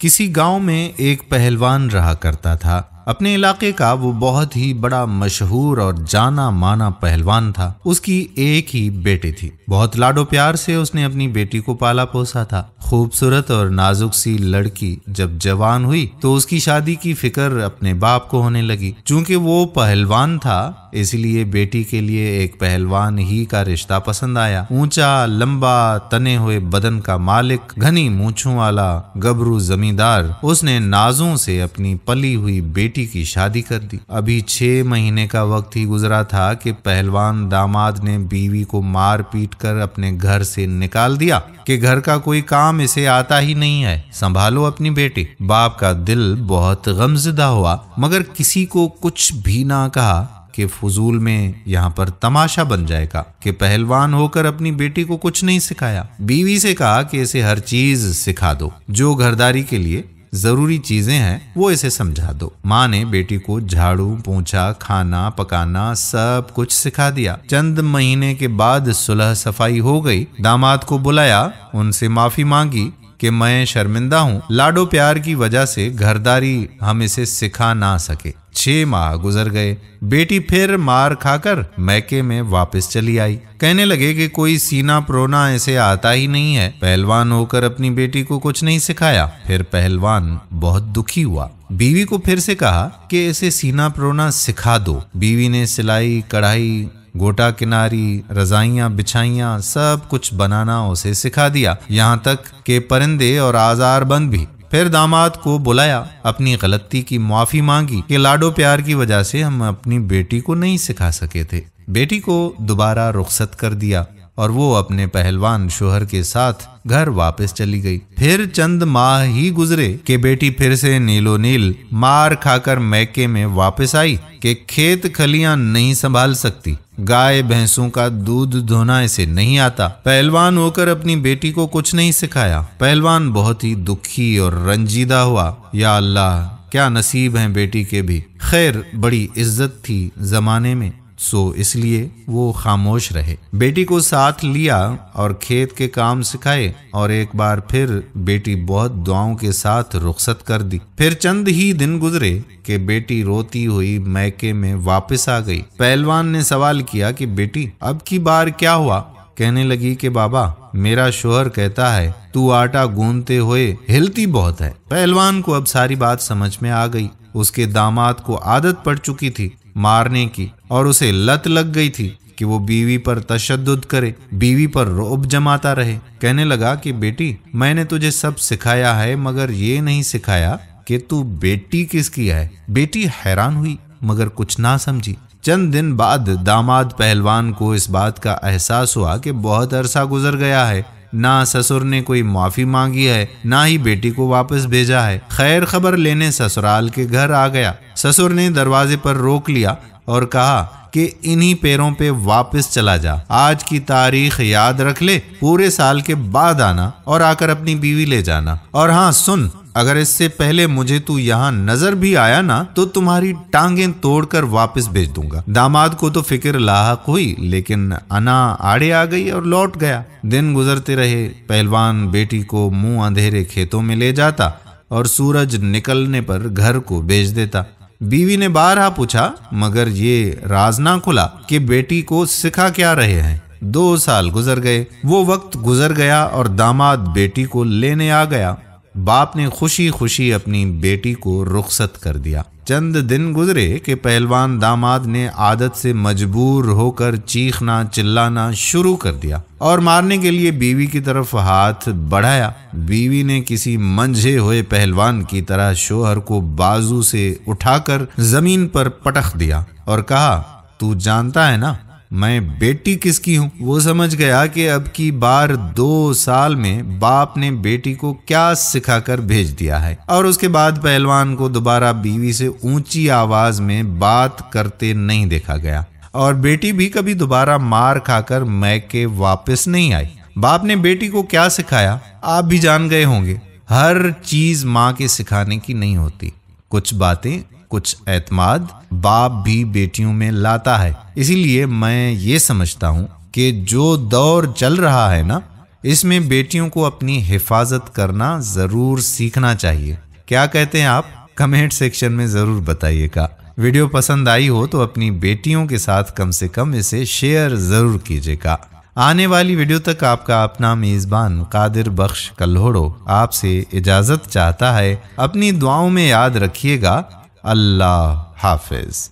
किसी गांव में एक पहलवान रहा करता था। अपने इलाके का वो बहुत ही बड़ा मशहूर और जाना माना पहलवान था। उसकी एक ही बेटी थी। बहुत लाडो प्यार से उसने अपनी बेटी को पाला पोसा था। खूबसूरत और नाजुक सी लड़की जब जवान हुई तो उसकी शादी की फिक्र अपने बाप को होने लगी। चूंकि वो पहलवान था इसलिए बेटी के लिए एक पहलवान ही का रिश्ता पसंद आया। ऊंचा, लंबा, तने हुए बदन का मालिक, घनी मूंछों वाला गबरू जमींदार, उसने नाजों से अपनी पली हुई बेटी की शादी कर दी। अभी 6 महीने का वक्त ही गुजरा था कि पहलवान दामाद ने बीवी को मार पीट कर अपने घर से निकाल दिया कि घर का कोई काम इसे आता ही नहीं है, संभालो अपनी बेटी। बाप का दिल बहुत गमज़दा हुआ मगर किसी को कुछ भी ना कहा कि फजूल में यहाँ पर तमाशा बन जाएगा कि पहलवान होकर अपनी बेटी को कुछ नहीं सिखाया। बीवी से कहा कि इसे हर चीज सिखा दो, जो घरदारी के लिए जरूरी चीजें हैं वो इसे समझा दो। माँ ने बेटी को झाड़ू, पोंछा, खाना पकाना सब कुछ सिखा दिया। चंद महीने के बाद सुलह सफाई हो गई। दामाद को बुलाया, उनसे माफी मांगी कि मैं शर्मिंदा हूँ, लाडो प्यार की वजह से घरदारी हम इसे सिखा ना सके। 6 माह गुजर गए। बेटी फिर मार खाकर मैके में वापस चली आई। कहने लगे कि कोई सीना प्रोना इसे आता ही नहीं है, पहलवान होकर अपनी बेटी को कुछ नहीं सिखाया। फिर पहलवान बहुत दुखी हुआ। बीवी को फिर से कहा कि इसे सीना प्रोना सिखा दो। बीवी ने सिलाई, कढ़ाई, गोटा किनारी, रजाइयां बिछाइयां सब कुछ बनाना उसे सिखा दिया, यहाँ तक कि परिंदे और आजार बंद भी। फिर दामाद को बुलाया, अपनी गलती की माफी मांगी कि लाडो प्यार की वजह से हम अपनी बेटी को नहीं सिखा सके थे। बेटी को दोबारा रुखसत कर दिया और वो अपने पहलवान शोहर के साथ घर वापस चली गई। फिर चंद माह ही गुजरे कि बेटी फिर से नीलो नील मार खाकर मैके में वापस आई कि खेत खलियां नहीं संभाल सकती, गाय भैंसों का दूध धोना इसे नहीं आता, पहलवान होकर अपनी बेटी को कुछ नहीं सिखाया। पहलवान बहुत ही दुखी और रंजीदा हुआ। या अल्लाह, क्या नसीब हैं बेटी के भी। खैर, बड़ी इज्जत थी जमाने में, सो इसलिए वो खामोश रहे। बेटी को साथ लिया और खेत के काम सिखाए और एक बार फिर बेटी बहुत दुआओं के साथ रुखसत कर दी। फिर चंद ही दिन गुजरे कि बेटी रोती हुई मैके में वापस आ गई। पहलवान ने सवाल किया कि बेटी अब की बार क्या हुआ। कहने लगी कि बाबा, मेरा शोहर कहता है तू आटा गूंदते हुए हिलती बहुत है। पहलवान को अब सारी बात समझ में आ गई। उसके दामाद को आदत पड़ चुकी थी मारने की और उसे लत लग गई थी कि वो बीवी पर तशद्दुद करे, बीवी पर रौब जमाता रहे। कहने लगा कि बेटी, मैंने तुझे सब सिखाया है मगर ये नहीं सिखाया कि तू बेटी किसकी है। बेटी हैरान हुई मगर कुछ ना समझी। चंद दिन बाद दामाद पहलवान को इस बात का एहसास हुआ कि बहुत अरसा गुजर गया है, ना ससुर ने कोई माफी मांगी है, ना ही बेटी को वापस भेजा है। खैर खबर लेने ससुराल के घर आ गया। ससुर ने दरवाजे पर रोक लिया और कहा कि इन्हीं पैरों पे वापस चला जा, आज की तारीख याद रख ले, पूरे साल के बाद आना और आकर अपनी बीवी ले जाना। और हाँ सुन, अगर इससे पहले मुझे तू यहाँ नजर भी आया ना तो तुम्हारी टांगें तोड़कर वापस भेज दूंगा। दामाद को तो फिक्र लाहक हुई लेकिन अना आड़े आ गई और लौट गया। दिन गुजरते रहे। पहलवान बेटी को मुंह अंधेरे खेतों में ले जाता और सूरज निकलने पर घर को भेज देता। बीवी ने बारहा पूछा मगर ये राज ना खुला कि बेटी को सिखा क्या रहे हैं। 2 साल गुजर गए। वो वक्त गुजर गया और दामाद बेटी को लेने आ गया। बाप ने खुशी खुशी अपनी बेटी को रुखसत कर दिया। चंद दिन गुजरे कि पहलवान दामाद ने आदत से मजबूर होकर चीखना चिल्लाना शुरू कर दिया और मारने के लिए बीवी की तरफ हाथ बढ़ाया। बीवी ने किसी मंझे हुए पहलवान की तरह शोहर को बाजू से उठाकर जमीन पर पटक दिया और कहा, तू जानता है ना मैं बेटी किसकी हूँ। वो समझ गया कि अब की बार 2 साल में बाप ने बेटी को क्या सिखाकर भेज दिया है। और उसके बाद पहलवान को दोबारा बीवी से ऊंची आवाज में बात करते नहीं देखा गया और बेटी भी कभी दोबारा मार खाकर मैके वापस नहीं आई। बाप ने बेटी को क्या सिखाया आप भी जान गए होंगे। हर चीज माँ के सिखाने की नहीं होती। कुछ बातें, कुछ एतमाद बाप भी बेटियों में लाता है। इसीलिए मैं ये समझता हूँ कि जो दौर चल रहा है ना, इसमें बेटियों को अपनी हिफाजत करना जरूर सीखना चाहिए। क्या कहते हैं आप? कमेंट सेक्शन में जरूर बताइएगा। वीडियो पसंद आई हो तो अपनी बेटियों के साथ कम से कम इसे शेयर जरूर कीजिएगा। आने वाली वीडियो तक आपका अपना मेजबान कादिर बख्श कल्होड़ो आपसे इजाजत चाहता है। अपनी दुआओं में याद रखिएगा। अल्लाह हाफिज।